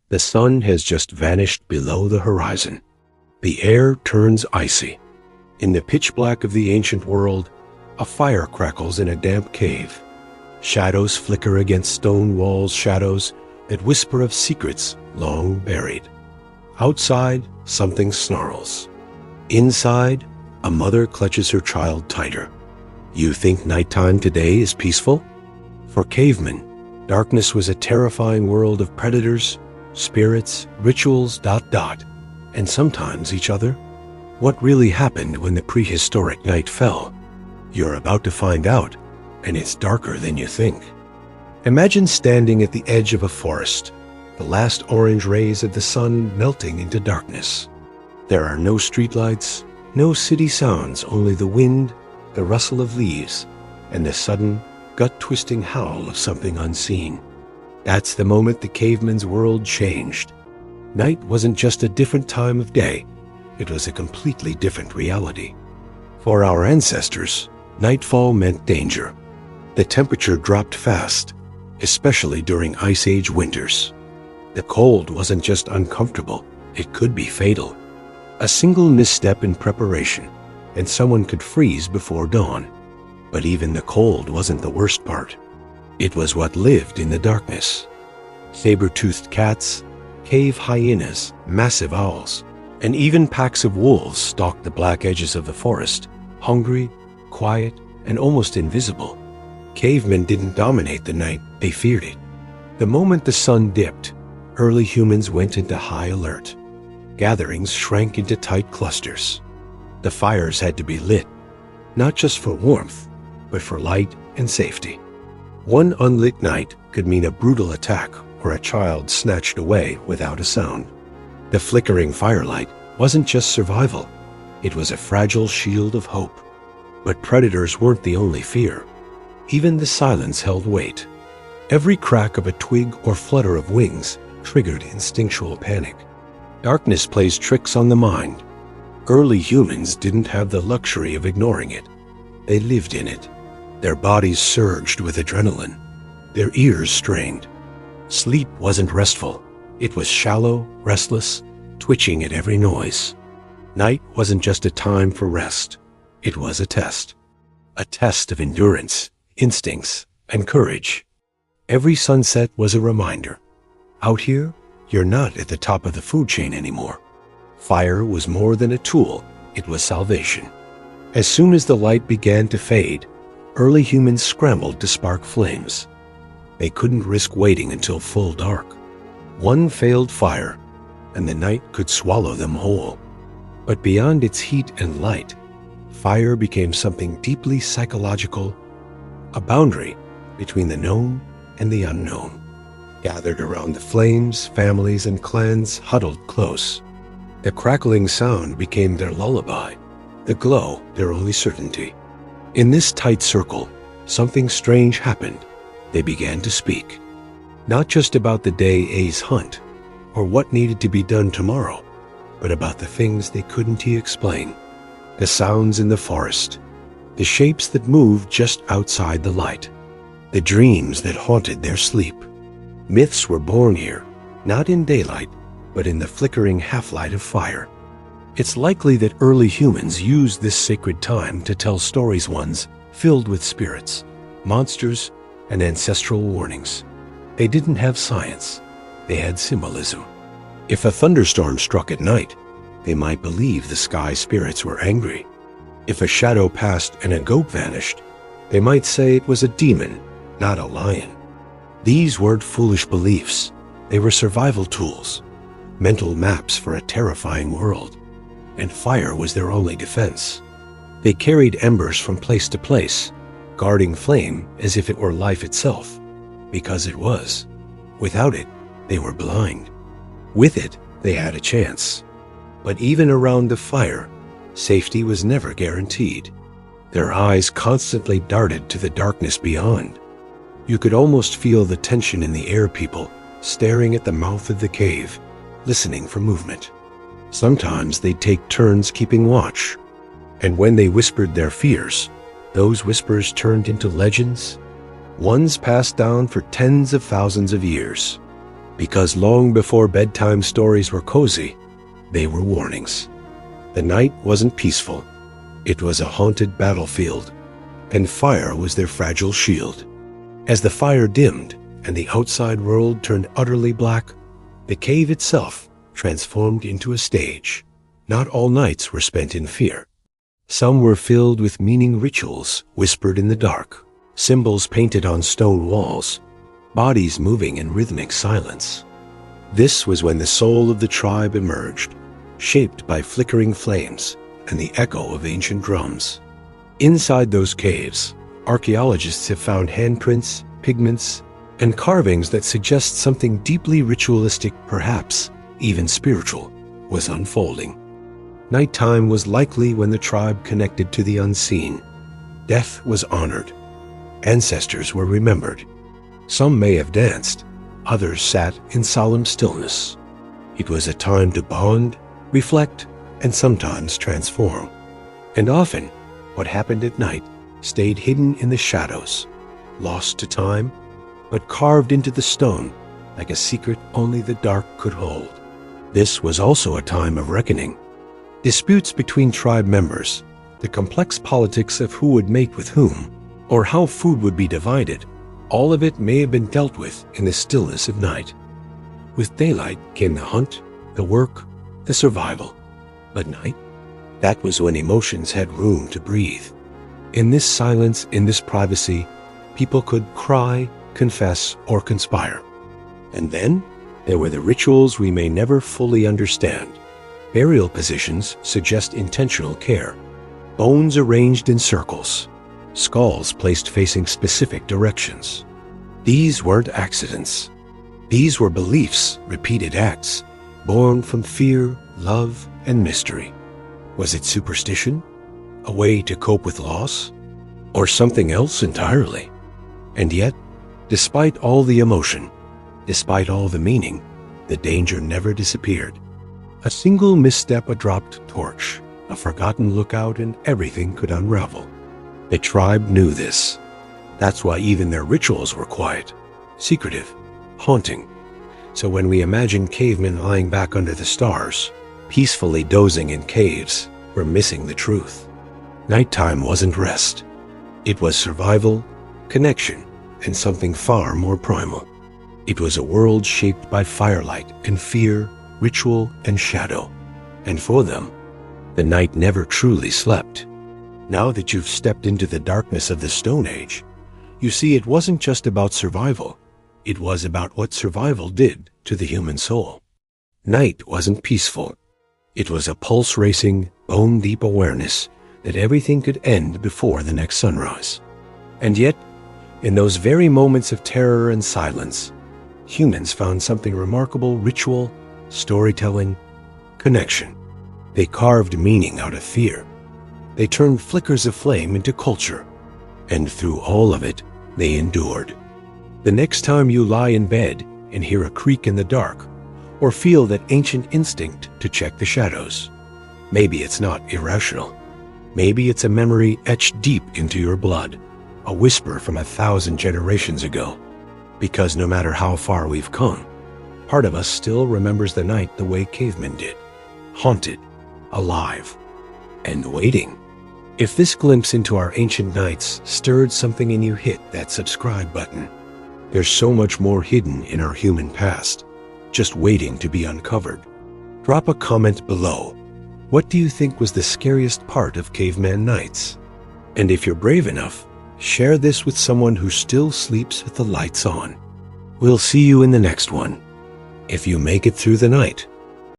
The sun has just vanished below the horizon. The air turns icy. In the pitch black of the ancient world, a fire crackles in a damp cave. Shadows flicker against stone walls, shadows that whisper of secrets long buried. Outside, something snarls. Inside, a mother clutches her child tighter. You think nighttime today is peaceful? For cavemen, darkness was a terrifying world of predators, spirits, rituals, and sometimes each other. What really happened when the prehistoric night fell? You're about to find out, and it's darker than you think. Imagine standing at the edge of a forest, the last orange rays of the sun melting into darkness. There are no streetlights, no city sounds, only the wind, the rustle of leaves, and the sudden, gut-twisting howl of something unseen. That's the moment the caveman's world changed. Night wasn't just a different time of day, it was a completely different reality. For our ancestors, nightfall meant danger. The temperature dropped fast, especially during Ice Age winters. The cold wasn't just uncomfortable, it could be fatal. A single misstep in preparation, and someone could freeze before dawn. But even the cold wasn't the worst part. It was what lived in the darkness. Saber-toothed cats, cave hyenas, massive owls, and even packs of wolves stalked the black edges of the forest, hungry, quiet, and almost invisible. Cavemen didn't dominate the night, they feared it. The moment the sun dipped, early humans went into high alert. Gatherings shrank into tight clusters. The fires had to be lit, not just for warmth, but for light and safety. One unlit night could mean a brutal attack or a child snatched away without a sound. The flickering firelight wasn't just survival, it was a fragile shield of hope. But predators weren't the only fear. Even the silence held weight. Every crack of a twig or flutter of wings triggered instinctual panic. Darkness plays tricks on the mind. Early humans didn't have the luxury of ignoring it. They lived in it. Their bodies surged with adrenaline. Their ears strained. Sleep wasn't restful. It was shallow, restless, twitching at every noise. Night wasn't just a time for rest. It was a test. A test of endurance, instincts, and courage. Every sunset was a reminder. Out here, you're not at the top of the food chain anymore. Fire was more than a tool, it was salvation. As soon as the light began to fade, early humans scrambled to spark flames. They couldn't risk waiting until full dark. One failed fire, and the night could swallow them whole. But beyond its heat and light, fire became something deeply psychological, a boundary between the known and the unknown. Gathered around the flames, families and clans huddled close. The crackling sound became their lullaby, the glow their only certainty. In this tight circle, something strange happened. They began to speak. Not just about the day's hunt, or what needed to be done tomorrow, but about the things they couldn't explain. The sounds in the forest, the shapes that moved just outside the light, the dreams that haunted their sleep. Myths were born here, not in daylight, but in the flickering half-light of fire. It's likely that early humans used this sacred time to tell stories, ones filled with spirits, monsters, and ancestral warnings. They didn't have science, they had symbolism. If a thunderstorm struck at night, they might believe the sky spirits were angry. If a shadow passed and a goat vanished, they might say it was a demon, not a lion. These weren't foolish beliefs, they were survival tools, mental maps for a terrifying world. And fire was their only defense. They carried embers from place to place, guarding flame as if it were life itself, because it was. Without it, they were blind. With it, they had a chance. But even around the fire, safety was never guaranteed. Their eyes constantly darted to the darkness beyond. You could almost feel the tension in the air, people staring at the mouth of the cave, listening for movement. Sometimes they'd take turns keeping watch, and when they whispered their fears, those whispers turned into legends, ones passed down for tens of thousands of years. Because long before bedtime stories were cozy, they were warnings. The night wasn't peaceful. It was a haunted battlefield, and fire was their fragile shield. As the fire dimmed and the outside world turned utterly black, the cave itself transformed into a stage. Not all nights were spent in fear. Some were filled with meaning rituals whispered in the dark, symbols painted on stone walls, bodies moving in rhythmic silence. This was when the soul of the tribe emerged, shaped by flickering flames and the echo of ancient drums. Inside those caves, archaeologists have found handprints, pigments, and carvings that suggest something deeply ritualistic, perhaps even spiritual, was unfolding. Nighttime was likely when the tribe connected to the unseen. Death was honored. Ancestors were remembered. Some may have danced, others sat in solemn stillness. It was a time to bond, reflect, and sometimes transform. And often, what happened at night stayed hidden in the shadows, lost to time, but carved into the stone like a secret only the dark could hold. This was also a time of reckoning. Disputes between tribe members, the complex politics of who would mate with whom, or how food would be divided, all of it may have been dealt with in the stillness of night. With daylight came the hunt, the work, the survival. But night, that was when emotions had room to breathe. In this silence, in this privacy, people could cry, confess, or conspire. And then there were the rituals we may never fully understand. Burial positions suggest intentional care. Bones arranged in circles, skulls placed facing specific directions. These weren't accidents. These were beliefs, repeated acts, born from fear, love, and mystery. Was it superstition? A way to cope with loss? Or something else entirely? And yet, despite all the emotion, despite all the meaning, the danger never disappeared. A single misstep, a dropped torch, a forgotten lookout, and everything could unravel. The tribe knew this. That's why even their rituals were quiet, secretive, haunting. So when we imagine cavemen lying back under the stars, peacefully dozing in caves, we're missing the truth. Nighttime wasn't rest. It was survival, connection, and something far more primal. It was a world shaped by firelight and fear, ritual and shadow. And for them, the night never truly slept. Now that you've stepped into the darkness of the Stone Age, you see it wasn't just about survival. It was about what survival did to the human soul. Night wasn't peaceful. It was a pulse-racing, bone-deep awareness that everything could end before the next sunrise. And yet, in those very moments of terror and silence, humans found something remarkable: ritual, storytelling, connection. They carved meaning out of fear. They turned flickers of flame into culture. And through all of it, they endured. The next time you lie in bed and hear a creak in the dark, or feel that ancient instinct to check the shadows, maybe it's not irrational. Maybe it's a memory etched deep into your blood, a whisper from 1,000 generations ago. Because no matter how far we've come, part of us still remembers the night the way cavemen did, haunted, alive, and waiting. If this glimpse into our ancient nights stirred something in you, hit that subscribe button. There's so much more hidden in our human past, just waiting to be uncovered. Drop a comment below. What do you think was the scariest part of caveman nights? And if you're brave enough, share this with someone who still sleeps with the lights on. We'll see you in the next one. If you make it through the night,